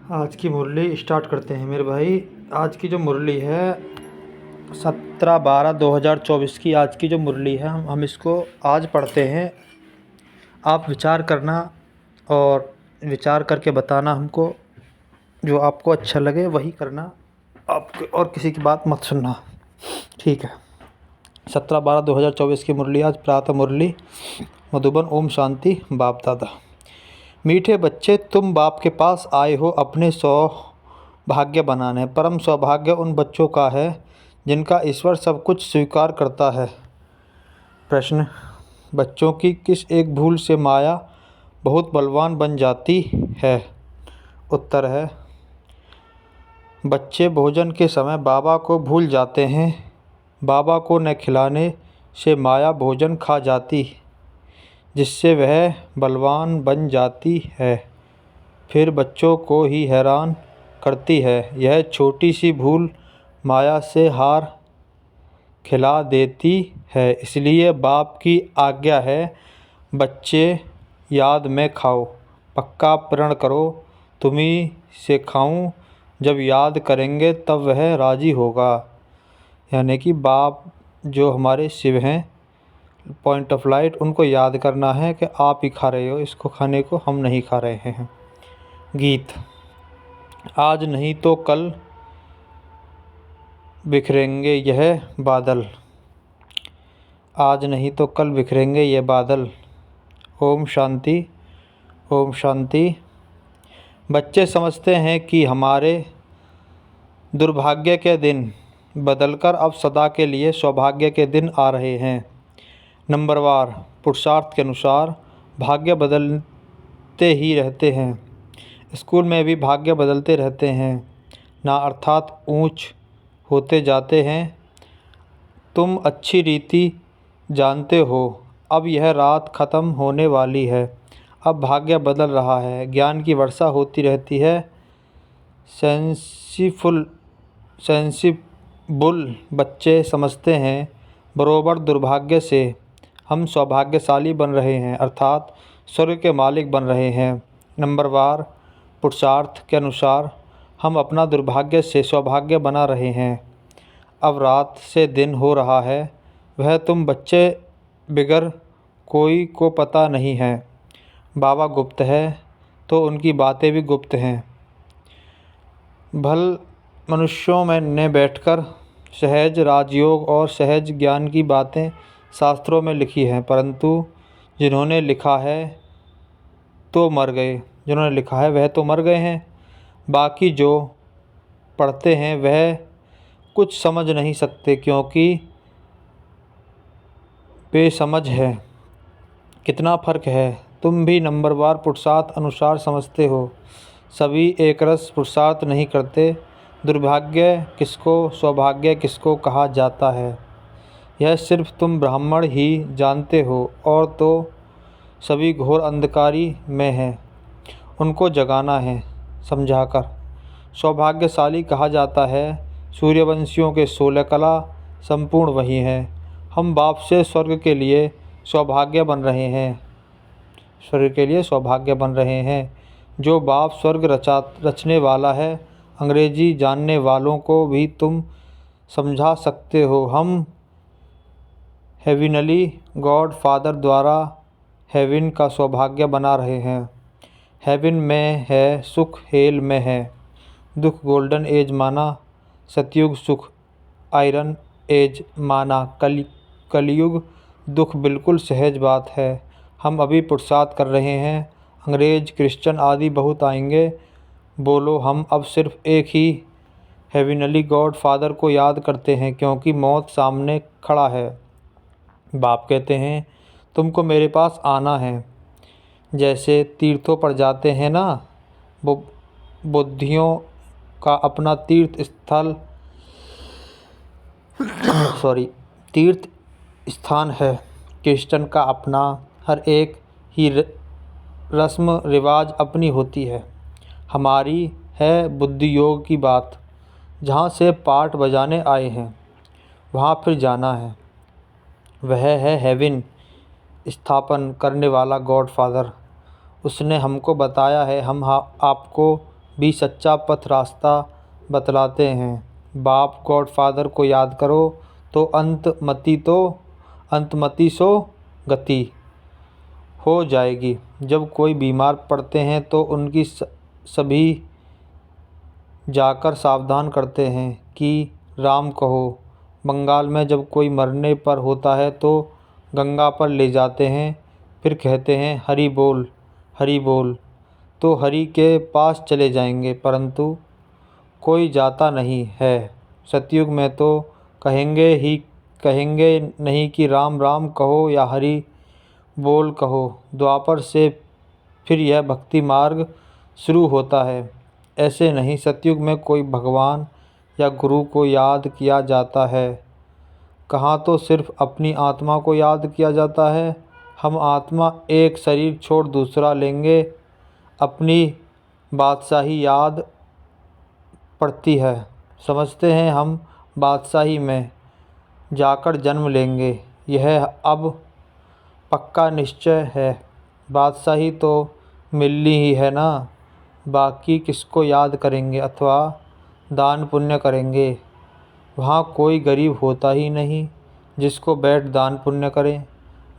आज की मुरली स्टार्ट करते हैं मेरे भाई। आज की जो मुरली है 17/12/2024 की आज की जो मुरली है हम इसको आज पढ़ते हैं। आप विचार करना और विचार करके बताना हमको, जो आपको अच्छा लगे वही करना, आपके और किसी की बात मत सुनना, ठीक है। 17/12/2024 की मुरली आज प्रातः मुरली मधुबन। ओम शांति। बाप दादा। मीठे बच्चे, तुम बाप के पास आए हो अपने सौभाग्य बनाने। परम सौभाग्य उन बच्चों का है जिनका ईश्वर सब कुछ स्वीकार करता है। प्रश्न: बच्चों की किस एक भूल से माया बहुत बलवान बन जाती है? उत्तर है, बच्चे भोजन के समय बाबा को भूल जाते हैं। बाबा को न खिलाने से माया भोजन खा जाती, जिससे वह बलवान बन जाती है, फिर बच्चों को ही हैरान करती है। यह छोटी सी भूल माया से हार खिला देती है। इसलिए बाप की आज्ञा है, बच्चे याद में खाओ। पक्का प्रण करो, तुम्ही से खाऊं। जब याद करेंगे तब वह राजी होगा। यानी कि बाप जो हमारे शिव हैं, पॉइंट ऑफ लाइट, उनको याद करना है कि आप ही खा रहे हो, इसको खाने को हम नहीं खा रहे हैं। गीत: आज नहीं तो कल बिखरेंगे यह बादल। आज नहीं तो कल बिखरेंगे ये बादल। ओम शांति। ओम शांति। बच्चे समझते हैं कि हमारे दुर्भाग्य के दिन बदलकर अब सदा के लिए सौभाग्य के दिन आ रहे हैं। नंबरवार पुरुषार्थ के अनुसार भाग्य बदलते ही रहते हैं। स्कूल में भी भाग्य बदलते रहते हैं ना, अर्थात ऊंच होते जाते हैं। तुम अच्छी रीति जानते हो, अब यह रात ख़त्म होने वाली है। अब भाग्य बदल रहा है, ज्ञान की वर्षा होती रहती है। सेंसिबल बच्चे समझते हैं, बरोबर दुर्भाग्य से हम सौभाग्यशाली बन रहे हैं, अर्थात स्वर्ग के मालिक बन रहे हैं। नंबरवार पुरुषार्थ के अनुसार हम अपना दुर्भाग्य से सौभाग्य बना रहे हैं। अब रात से दिन हो रहा है, वह तुम बच्चे बिगर कोई को पता नहीं है। बाबा गुप्त है तो उनकी बातें भी गुप्त हैं। भल मनुष्यों में ने बैठकर सहज राजयोग और सहज ज्ञान की बातें शास्त्रों में लिखी हैं, परंतु जिन्होंने लिखा है तो मर गए। जिन्होंने लिखा है वह तो मर गए हैं। बाकी जो पढ़ते हैं वह कुछ समझ नहीं सकते, क्योंकि बेसमझ है। कितना फ़र्क है। तुम भी नंबरवार पुरुषार्थ अनुसार समझते हो। सभी एक रस पुरुषार्थ नहीं करते। दुर्भाग्य किसको सौभाग्य किसको कहा जाता है, यह सिर्फ तुम ब्राह्मण ही जानते हो, और तो सभी घोर अंधकारी में हैं। उनको जगाना है समझाकर। सौभाग्यशाली कहा जाता है सूर्यवंशियों के 16 कला संपूर्ण वही हैं। हम बाप से स्वर्ग के लिए सौभाग्य बन रहे हैं। स्वर्ग के लिए सौभाग्य बन रहे हैं। जो बाप स्वर्ग रचने वाला है, अंग्रेजी जानने वालों को भी तुम समझा सकते हो। हम हेविनली गॉड फादर द्वारा हेवन का सौभाग्य बना रहे हैं। हेवन में है सुख, हेल में है दुख। गोल्डन एज माना सतयुग, सुख आयरन एज माना कलयुग। दुख बिल्कुल सहज बात है। हम अभी पुरुषार्थ कर रहे हैं। अंग्रेज, क्रिश्चियन आदि बहुत आएंगे। बोलो, हम अब सिर्फ एक ही हेविनली गॉड फादर को याद करते हैं, क्योंकि मौत सामने खड़ा है। बाप कहते हैं, तुमको मेरे पास आना है। जैसे तीर्थों पर जाते हैं ना, वो बुद्धियों का अपना तीर्थ स्थल तीर्थ स्थान है। क्रिश्चियन का अपना, हर एक ही रस्म रिवाज अपनी होती है। हमारी है बुद्धि योग की बात। जहाँ से पाठ बजाने आए हैं वहाँ फिर जाना है। वह है हेवन स्थापन करने वाला गॉड फादर। उसने हमको बताया है, हम आपको भी सच्चा पथ रास्ता बतलाते हैं। बाप गॉडफादर को याद करो तो अंतमति सो गति हो जाएगी। जब कोई बीमार पड़ते हैं तो उनकी सभी जाकर सावधान करते हैं कि राम कहो। बंगाल में जब कोई मरने पर होता है तो गंगा पर ले जाते हैं, फिर कहते हैं हरि बोल, हरि बोल। तो हरि के पास चले जाएंगे, परंतु कोई जाता नहीं है। सतयुग में तो कहेंगे नहीं कि राम राम कहो या हरि बोल कहो। द्वापर से फिर यह भक्ति मार्ग शुरू होता है। ऐसे नहीं, सतयुग में कोई भगवान या गुरु को याद किया जाता है। कहाँ तो सिर्फ अपनी आत्मा को याद किया जाता है। हम आत्मा एक शरीर छोड़ दूसरा लेंगे, अपनी बादशाही याद पड़ती है। समझते हैं हम बादशाही में जाकर जन्म लेंगे। यह अब पक्का निश्चय है। बादशाही तो मिलनी ही है ना। बाकी किसको याद करेंगे अथवा दान पुण्य करेंगे। वहाँ कोई गरीब होता ही नहीं जिसको बैठ दान पुण्य करें।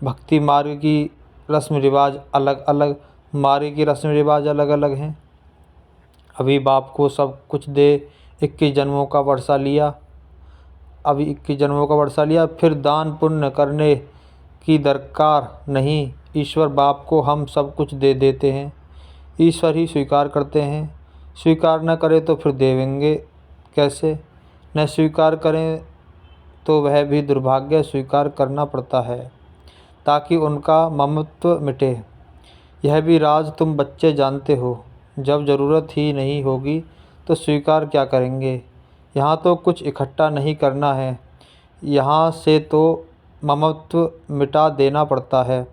भक्ति मार्ग की रस्म रिवाज अलग अलग, मार्ग की रस्म रिवाज अलग अलग हैं। अभी बाप को सब कुछ दे 21 जन्मों का वर्षा लिया, फिर दान पुण्य करने की दरकार नहीं। ईश्वर बाप को हम सब कुछ दे देते हैं, ईश्वर ही स्वीकार करते हैं। स्वीकार न करें तो फिर देवेंगे कैसे। न स्वीकार करें तो वह भी दुर्भाग्य स्वीकार करना पड़ता है ताकि उनका ममत्व मिटे। यह भी राज तुम बच्चे जानते हो। जब ज़रूरत ही नहीं होगी तो स्वीकार क्या करेंगे। यहाँ तो कुछ इकट्ठा नहीं करना है, यहाँ से तो ममत्व मिटा देना पड़ता है।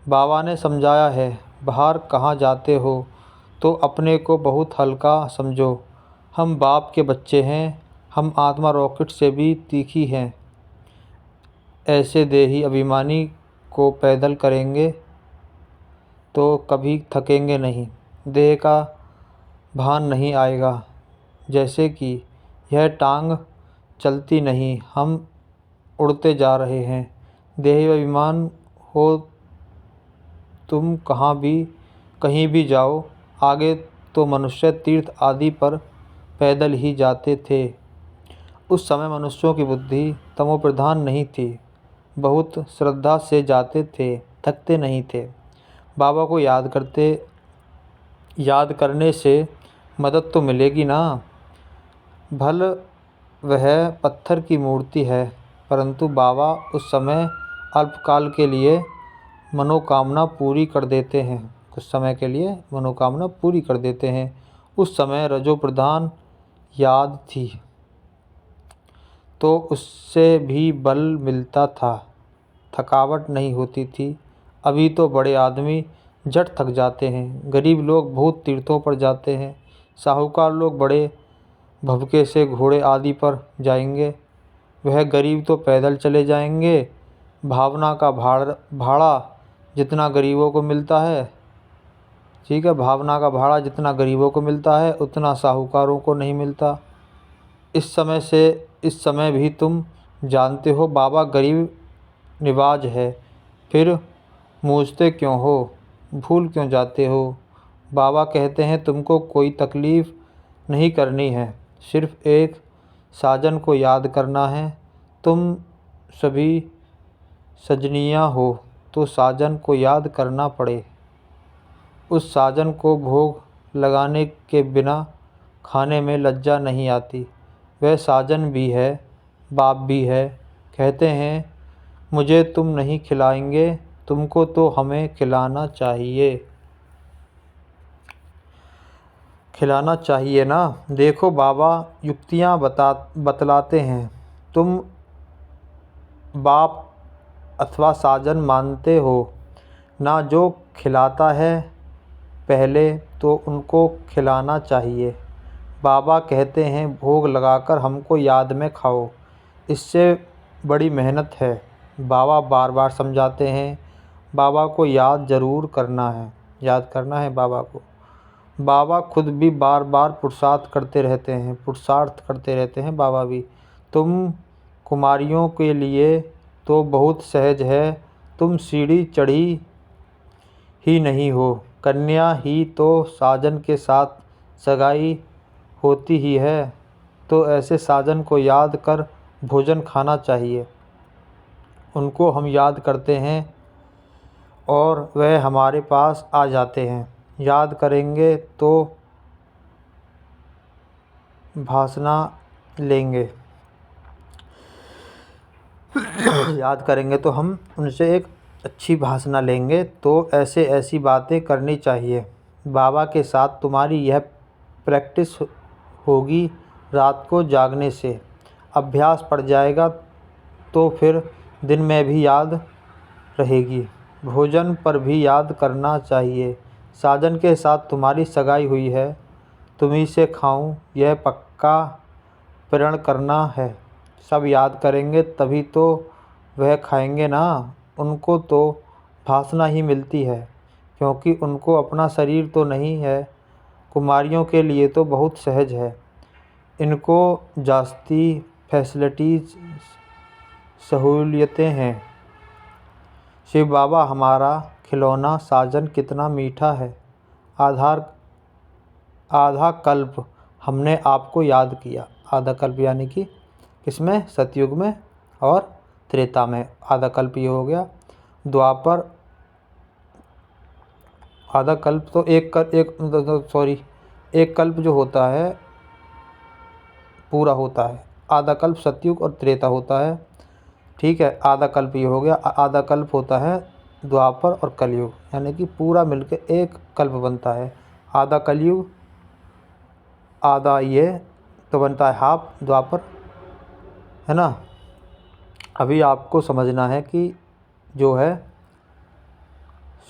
बाबा ने समझाया है, बाहर कहाँ जाते हो तो अपने को बहुत हल्का समझो। हम बाप के बच्चे हैं, हम आत्मा रॉकेट से भी तीखी हैं। ऐसे देही अभिमानी को पैदल करेंगे तो कभी थकेंगे नहीं, देह का भान नहीं आएगा। जैसे कि यह टांग चलती नहीं, हम उड़ते जा रहे हैं। देह अभिमान हो तुम कहीं भी जाओ। आगे तो मनुष्य तीर्थ आदि पर पैदल ही जाते थे। उस समय मनुष्यों की बुद्धि तमोप्रधान नहीं थी, बहुत श्रद्धा से जाते थे, थकते नहीं थे। बाबा को याद करने से मदद तो मिलेगी ना। भल वह पत्थर की मूर्ति है, परंतु बाबा उस समय अल्पकाल के लिए मनोकामना पूरी कर देते हैं। कुछ समय के लिए मनोकामना पूरी कर देते हैं। उस समय रजो प्रधान याद थी तो उससे भी बल मिलता था, थकावट नहीं होती थी। अभी तो बड़े आदमी झट थक जाते हैं। गरीब लोग बहुत तीर्थों पर जाते हैं, साहूकार लोग बड़े भभके से घोड़े आदि पर जाएंगे। वह गरीब तो पैदल चले जाएंगे। भावना का भाड़ा जितना गरीबों को मिलता है, ठीक है, भावना का भाड़ा जितना गरीबों को मिलता है उतना साहूकारों को नहीं मिलता। इस समय भी तुम जानते हो बाबा गरीब निवाज है, फिर मूझते क्यों हो, भूल क्यों जाते हो। बाबा कहते हैं तुमको कोई तकलीफ़ नहीं करनी है, सिर्फ एक साजन को याद करना है। तुम सभी सजनियाँ हो तो साजन को याद करना पड़े। उस साजन को भोग लगाने के बिना खाने में लज्जा नहीं आती। वह साजन भी है, बाप भी है। कहते हैं मुझे तुम नहीं खिलाएंगे, तुमको तो हमें खिलाना चाहिए ना। देखो बाबा युक्तियाँ बतलाते हैं। तुम बाप अथवा साजन मानते हो ना, जो खिलाता है पहले तो उनको खिलाना चाहिए। बाबा कहते हैं भोग लगाकर हमको याद में खाओ, इससे बड़ी मेहनत है। बाबा बार बार समझाते हैं बाबा को याद ज़रूर करना है, याद करना है बाबा को। बाबा खुद भी बार बार पुरुषार्थ करते रहते हैं बाबा भी। तुम कुमारियों के लिए तो बहुत सहज है, तुम सीढ़ी चढ़ी ही नहीं हो, कन्या ही तो साजन के साथ सगाई होती ही है, तो ऐसे साजन को याद कर भोजन खाना चाहिए। उनको हम याद करते हैं और वह हमारे पास आ जाते हैं। याद करेंगे तो भासना लेंगे याद करेंगे तो हम उनसे एक अच्छी भाषणा लेंगे। तो ऐसी बातें करनी चाहिए। बाबा के साथ तुम्हारी यह प्रैक्टिस होगी, रात को जागने से अभ्यास पड़ जाएगा तो फिर दिन में भी याद रहेगी। भोजन पर भी याद करना चाहिए। साजन के साथ तुम्हारी सगाई हुई है, तुम्ही से खाऊं यह पक्का प्रण करना है। सब याद करेंगे तभी तो वह खाएंगे ना। उनको तो भासना ही मिलती है, क्योंकि उनको अपना शरीर तो नहीं है। कुमारियों के लिए तो बहुत सहज है, इनको जास्ती फैसिलिटीज़ सहूलियतें हैं। शिव बाबा हमारा खिलौना साजन कितना मीठा है। आधा कल्प हमने आपको याद किया। आधा कल्प यानी कि किसमें? सतयुग में और त्रेता में। आधा कल्प ये हो गया। द्वापर आधा कल्प तो एक कल्प जो होता है पूरा होता है। आधा कल्प सतयुग और त्रेता होता है, ठीक है। आधा कल्प ये हो गया। आधा कल्प होता है द्वापर और कलयुग, यानी कि पूरा मिलके एक कल्प बनता है। आधा कलयुग, आधा ये तो बनता है हाफ द्वापर, है ना। अभी आपको समझना है कि जो है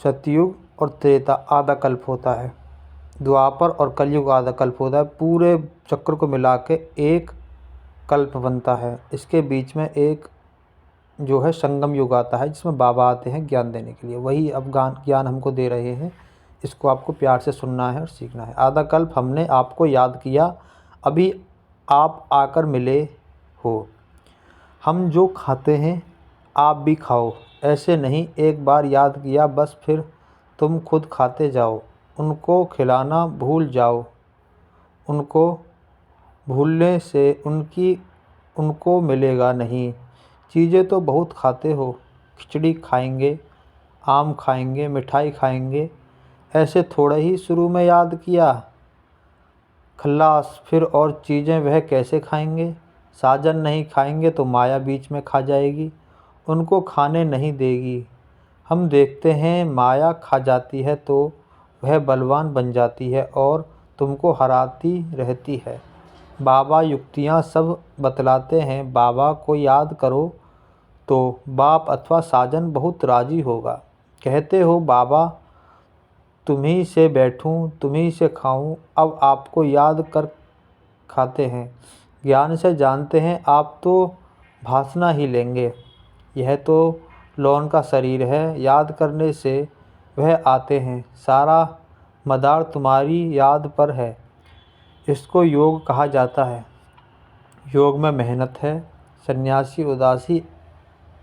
सतयुग और त्रेता आधा कल्प होता है, द्वापर और कलयुग आधा कल्प होता है। पूरे चक्र को मिला के एक कल्प बनता है। इसके बीच में एक जो है संगम युग आता है, जिसमें बाबा आते हैं ज्ञान देने के लिए। वही अब ज्ञान हमको दे रहे हैं, इसको आपको प्यार से सुनना है और सीखना है। आधा कल्प हमने आपको याद किया, अभी आप आकर मिले हो। हम जो खाते हैं आप भी खाओ, ऐसे नहीं एक बार याद किया बस फिर तुम खुद खाते जाओ। उनको खिलाना भूल जाओ, उनको भूलने से उनको मिलेगा नहीं। चीज़ें तो बहुत खाते हो, खिचड़ी खाएंगे, आम खाएंगे, मिठाई खाएंगे, ऐसे थोड़ा ही शुरू में याद किया। खल्लास फिर और चीज़ें वह कैसे खाएंगे? साजन नहीं खाएंगे तो माया बीच में खा जाएगी, उनको खाने नहीं देगी। हम देखते हैं माया खा जाती है तो वह बलवान बन जाती है और तुमको हराती रहती है। बाबा युक्तियाँ सब बतलाते हैं, बाबा को याद करो तो बाप अथवा साजन बहुत राजी होगा। कहते हो बाबा तुम्ही से बैठूं, तुम्ही से खाऊं, अब आपको याद कर खाते हैं। ज्ञान से जानते हैं आप तो भासना ही लेंगे। यह तो लौन का शरीर है, याद करने से वह आते हैं। सारा मदार तुम्हारी याद पर है, इसको योग कहा जाता है। योग में मेहनत है, सन्यासी उदासी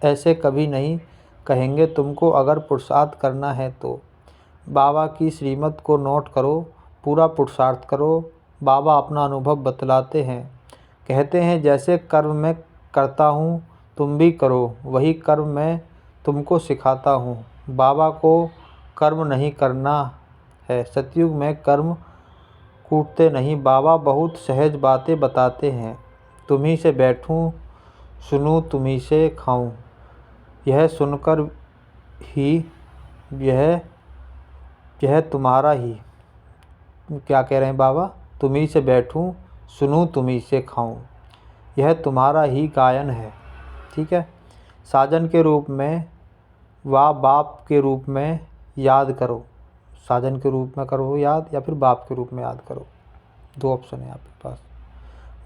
ऐसे कभी नहीं कहेंगे तुमको। अगर पुरुषार्थ करना है तो बाबा की श्रीमत को नोट करो, पूरा पुरुषार्थ करो। बाबा अपना अनुभव बतलाते हैं, कहते हैं जैसे कर्म मैं करता हूँ तुम भी करो, वही कर्म मैं तुमको सिखाता हूँ। बाबा को कर्म नहीं करना है, सतयुग में कर्म कूटते नहीं। बाबा बहुत सहज बातें बताते हैं, तुम्ही से बैठूं सुनूं तुम्ही से खाऊं। यह सुनकर ही यह तुम्हारा ही, क्या कह रहे हैं बाबा? तुम्ही से बैठूं सुनूं तुम्ही से खाऊं, यह तुम्हारा ही गायन है, ठीक है। साजन के रूप में व बाप के रूप में याद करो। साजन के रूप में करो याद या फिर बाप के रूप में याद करो, दो ऑप्शन है आपके पास।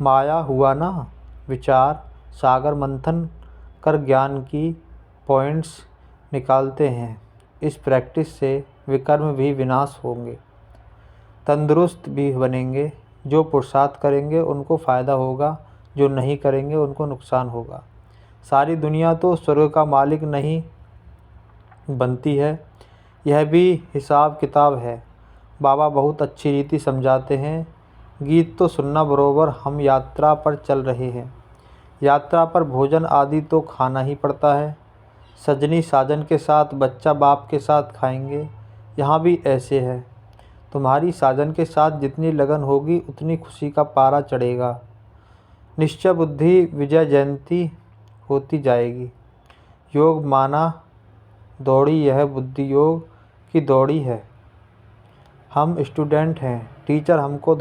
माया हुआ ना विचार, सागर मंथन कर ज्ञान की पॉइंट्स निकालते हैं। इस प्रैक्टिस से विकर्म भी विनाश होंगे। तंदुरुस्त भी बनेंगे। जो पुरुषार्थ करेंगे उनको फ़ायदा होगा, जो नहीं करेंगे उनको नुकसान होगा। सारी दुनिया तो स्वर्ग का मालिक नहीं बनती है, यह भी हिसाब किताब है। बाबा बहुत अच्छी रीति समझाते हैं। गीत तो सुनना बरोबर, हम यात्रा पर चल रहे हैं। यात्रा पर भोजन आदि तो खाना ही पड़ता है। सजनी साजन के साथ, बच्चा बाप के साथ खाएंगे। यहाँ भी ऐसे है। तुम्हारी साजन के साथ जितनी लगन होगी उतनी खुशी का पारा चढ़ेगा। निश्चय बुद्धि विजय जयंती होती जाएगी। योग माना दौड़ी, यह बुद्धि योग की दौड़ी है। हम स्टूडेंट हैं, टीचर हमको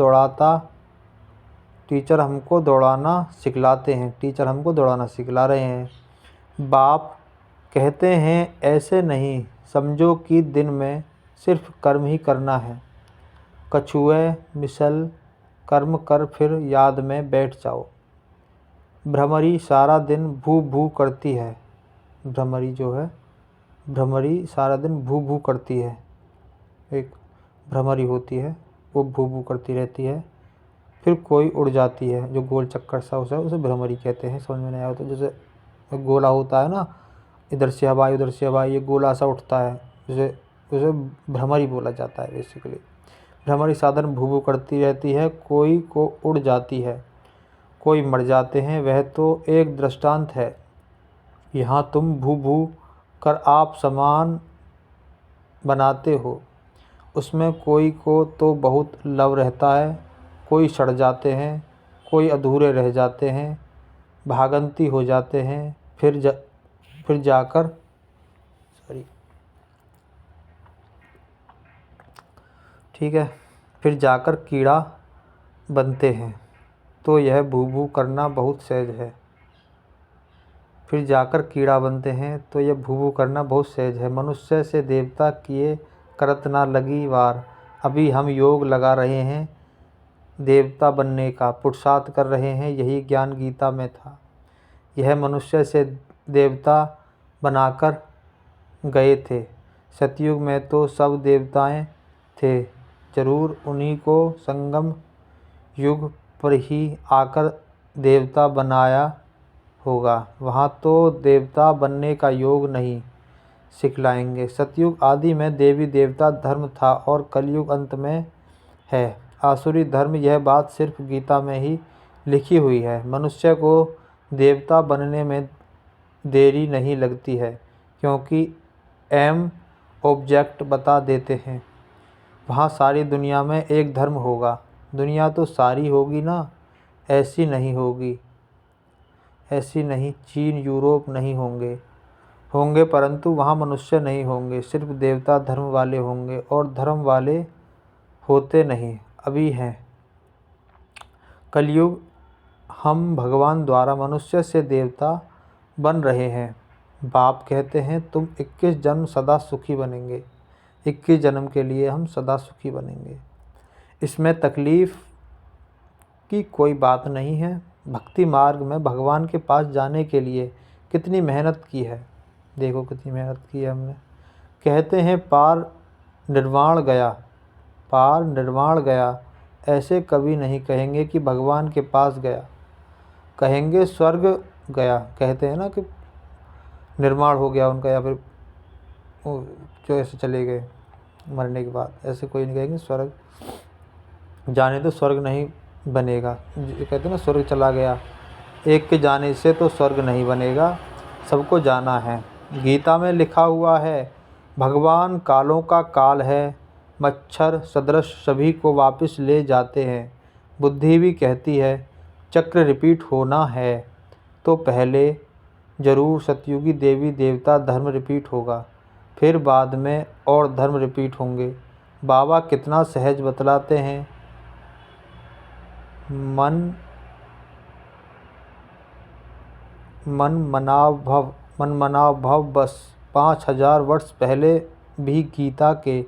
दौड़ाना सिखला रहे हैं। बाप कहते हैं ऐसे नहीं समझो कि दिन में सिर्फ कर्म ही करना है। कछुए मिसल कर्म कर फिर याद में बैठ जाओ। भ्रमरी सारा दिन भू भू करती है। भ्रमरी सारा दिन भू भू करती है। एक भ्रमरी होती है, वो भू भू करती रहती है, फिर कोई उड़ जाती है। जो गोल चक्कर सा उसे भ्रमरी कहते हैं। समझ में नहीं आया तो जैसे गोला होता है ना, इधर से हवा उधर से हवा, ये गोला सा उठता है, उसे भ्रमरी बोला जाता है बेसिकली। भ्रमरी साधन भू भू करती रहती है, कोई को उड़ जाती है, कोई मर जाते हैं। वह तो एक दृष्टांत है। यहाँ तुम भू भू कर आप समान बनाते हो, उसमें कोई को तो बहुत लव रहता है, कोई सड़ जाते हैं, कोई अधूरे रह जाते हैं, भागंती हो जाते हैं, फिर जाकर कीड़ा बनते हैं। तो यह भू भू करना बहुत सहज है। मनुष्य से देवता किए करत ना लगी वार। अभी हम योग लगा रहे हैं, देवता बनने का पुरुषार्थ कर रहे हैं, यही ज्ञान गीता में था। यह मनुष्य से देवता बनाकर गए थे। सतयुग में तो सब देवताएं थे, जरूर उन्हीं को संगम युग पर ही आकर देवता बनाया होगा। वहाँ तो देवता बनने का योग नहीं सिखलाएंगे। सतयुग आदि में देवी देवता धर्म था और कलयुग अंत में है आसुरी धर्म। यह बात सिर्फ गीता में ही लिखी हुई है। मनुष्य को देवता बनने में देरी नहीं लगती है, क्योंकि एम ऑब्जेक्ट बता देते हैं। वहाँ सारी दुनिया में एक धर्म होगा। दुनिया तो सारी होगी ना, ऐसी नहीं। चीन यूरोप नहीं होंगे परंतु वहाँ मनुष्य नहीं होंगे, सिर्फ देवता धर्म वाले होंगे, और धर्म वाले होते नहीं, अभी हैं। कलयुग हम भगवान द्वारा मनुष्य से देवता बन रहे हैं। बाप कहते हैं तुम 21 जन्म सदा सुखी बनेंगे। 21 जन्म के लिए हम सदा सुखी बनेंगे। इसमें तकलीफ़ की कोई बात नहीं है। भक्ति मार्ग में भगवान के पास जाने के लिए कितनी मेहनत की है, देखो कितनी मेहनत की है हमने। कहते हैं पार निर्वाण गया, ऐसे कभी नहीं कहेंगे कि भगवान के पास गया, कहेंगे स्वर्ग गया। कहते हैं ना कि निर्माण हो गया उनका, या फिर जो ऐसे चले गए मरने के बाद, ऐसे कोई नहीं कहेंगे स्वर्ग जाने तो स्वर्ग नहीं बनेगा। कहते हैं ना स्वर्ग चला गया, एक के जाने से तो स्वर्ग नहीं बनेगा, सबको जाना है। गीता में लिखा हुआ है भगवान कालों का काल है, मच्छर सदृश सभी को वापस ले जाते हैं। बुद्धि भी कहती है चक्र रिपीट होना है, तो पहले जरूर सतयुगी देवी देवता धर्म रिपीट होगा, फिर बाद में और धर्म रिपीट होंगे। बाबा कितना सहज बतलाते हैं। मन मनाव भव बस 5000 वर्ष पहले भी गीता के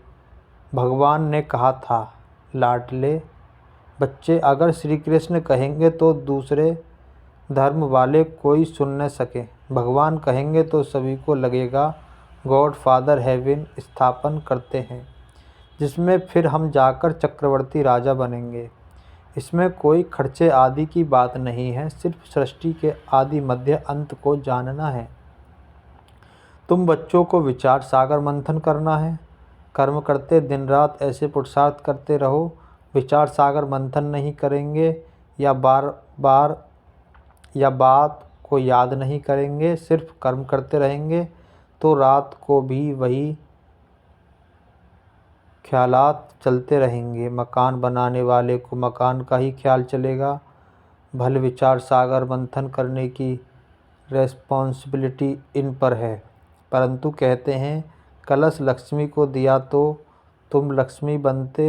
भगवान ने कहा था, लाडले बच्चे अगर श्री कृष्ण कहेंगे तो दूसरे धर्म वाले कोई सुन न सके, भगवान कहेंगे तो सभी को लगेगा गॉड फादर हेवन स्थापन करते हैं। जिसमें फिर हम जाकर चक्रवर्ती राजा बनेंगे। इसमें कोई खर्चे आदि की बात नहीं है, सिर्फ सृष्टि के आदि मध्य अंत को जानना है। तुम बच्चों को विचार सागर मंथन करना है। कर्म करते दिन रात ऐसे पुरुषार्थ करते रहो। विचार सागर मंथन नहीं करेंगे या बात को याद नहीं करेंगे, सिर्फ कर्म करते रहेंगे तो रात को भी वही ख्यालात चलते रहेंगे। मकान बनाने वाले को मकान का ही ख्याल चलेगा। भले विचार सागर मंथन करने की रेस्पॉन्सिबिलिटी इन पर है, परंतु कहते हैं कलश लक्ष्मी को दिया तो तुम लक्ष्मी बनते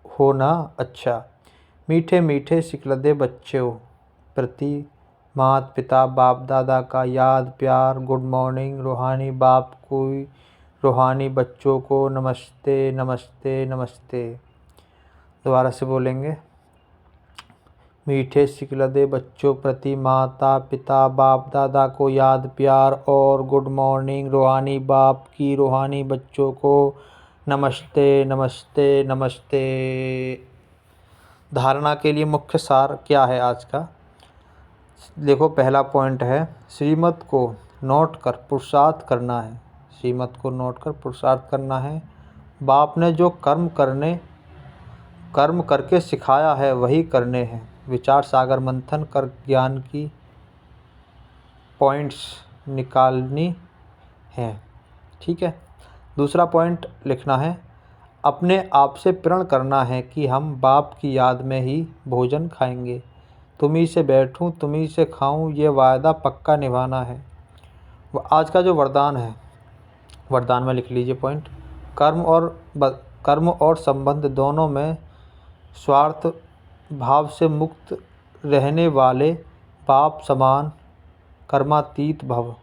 हो ना। अच्छा, मीठे मीठे सिकलदे बच्चों प्रति माता पिता बाप दादा का याद प्यार गुड मॉर्निंग। रूहानी बाप को रूहानी बच्चों को नमस्ते नमस्ते नमस्ते। दोबारा से बोलेंगे। मीठे सिकलदे बच्चों प्रति माता पिता बाप दादा को याद प्यार और गुड मॉर्निंग। रूहानी बाप की रूहानी बच्चों को नमस्ते नमस्ते नमस्ते। धारणा के लिए मुख्य सार क्या है आज का? देखो, पहला पॉइंट है श्रीमत को नोट कर पुरुषार्थ करना है। श्रीमत को नोट कर पुरुषार्थ करना है। बाप ने जो कर्म करके सिखाया है वही करने हैं। विचार सागर मंथन कर ज्ञान की पॉइंट्स निकालनी है। ठीक है। दूसरा पॉइंट लिखना है, अपने आप से प्रण करना है कि हम बाप की याद में ही भोजन खाएंगे। तुम्ही से बैठूं तुम्ही से खाऊं, ये वायदा पक्का निभाना है। आज का जो वरदान है, वरदान में लिख लीजिए पॉइंट। कर्म और संबंध दोनों में स्वार्थ भाव से मुक्त रहने वाले बाप समान कर्मातीत भव।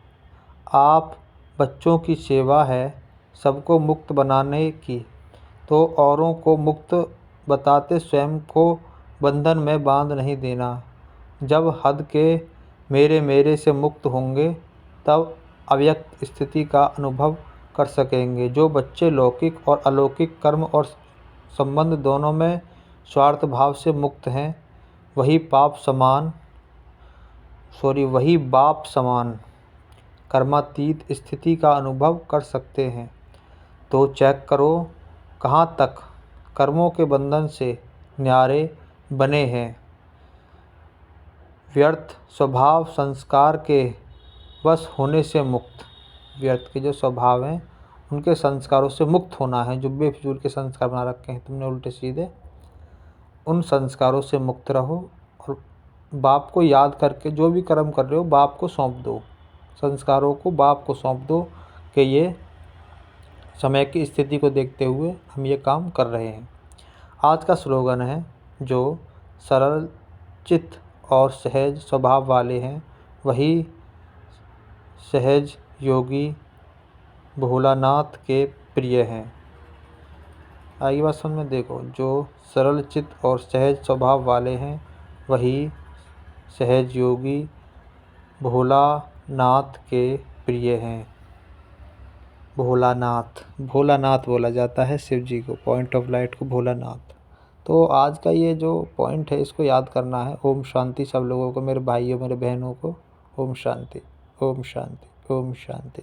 आप बच्चों की सेवा है सबको मुक्त बनाने की, तो औरों को मुक्त बताते स्वयं को बंधन में बांध नहीं देना। जब हद के मेरे से मुक्त होंगे तब अव्यक्त स्थिति का अनुभव कर सकेंगे। जो बच्चे लौकिक और अलौकिक कर्म और संबंध दोनों में स्वार्थ भाव से मुक्त हैं वही बाप समान कर्मातीत स्थिति का अनुभव कर सकते हैं। तो चेक करो कहाँ तक कर्मों के बंधन से न्यारे बने हैं। व्यर्थ स्वभाव संस्कार के वश होने से मुक्त। व्यर्थ के जो स्वभाव हैं उनके संस्कारों से मुक्त होना है। जो बेफिजूल के संस्कार बना रखे हैं तुमने उल्टे सीधे, उन संस्कारों से मुक्त रहो और बाप को याद करके जो भी कर्म कर रहे हो बाप को सौंप दो। संस्कारों को बाप को सौंप दो कि ये समय की स्थिति को देखते हुए हम ये काम कर रहे हैं। आज का स्लोगन है, जो सरल चित्त और सहज स्वभाव वाले हैं वही सहज योगी भोलानाथ के प्रिय हैं। आगे बात समझ में देखो, जो सरल चित्त और सहज स्वभाव वाले हैं वही सहज योगी भोलानाथ के प्रिय हैं। भोलानाथ बोला जाता है शिव जी को, पॉइंट ऑफ लाइट को भोलानाथ। तो आज का ये जो पॉइंट है इसको याद करना है। ओम शांति सब लोगों को, मेरे भाइयों मेरे बहनों को। ओम शांति ओम शांति ओम शांति।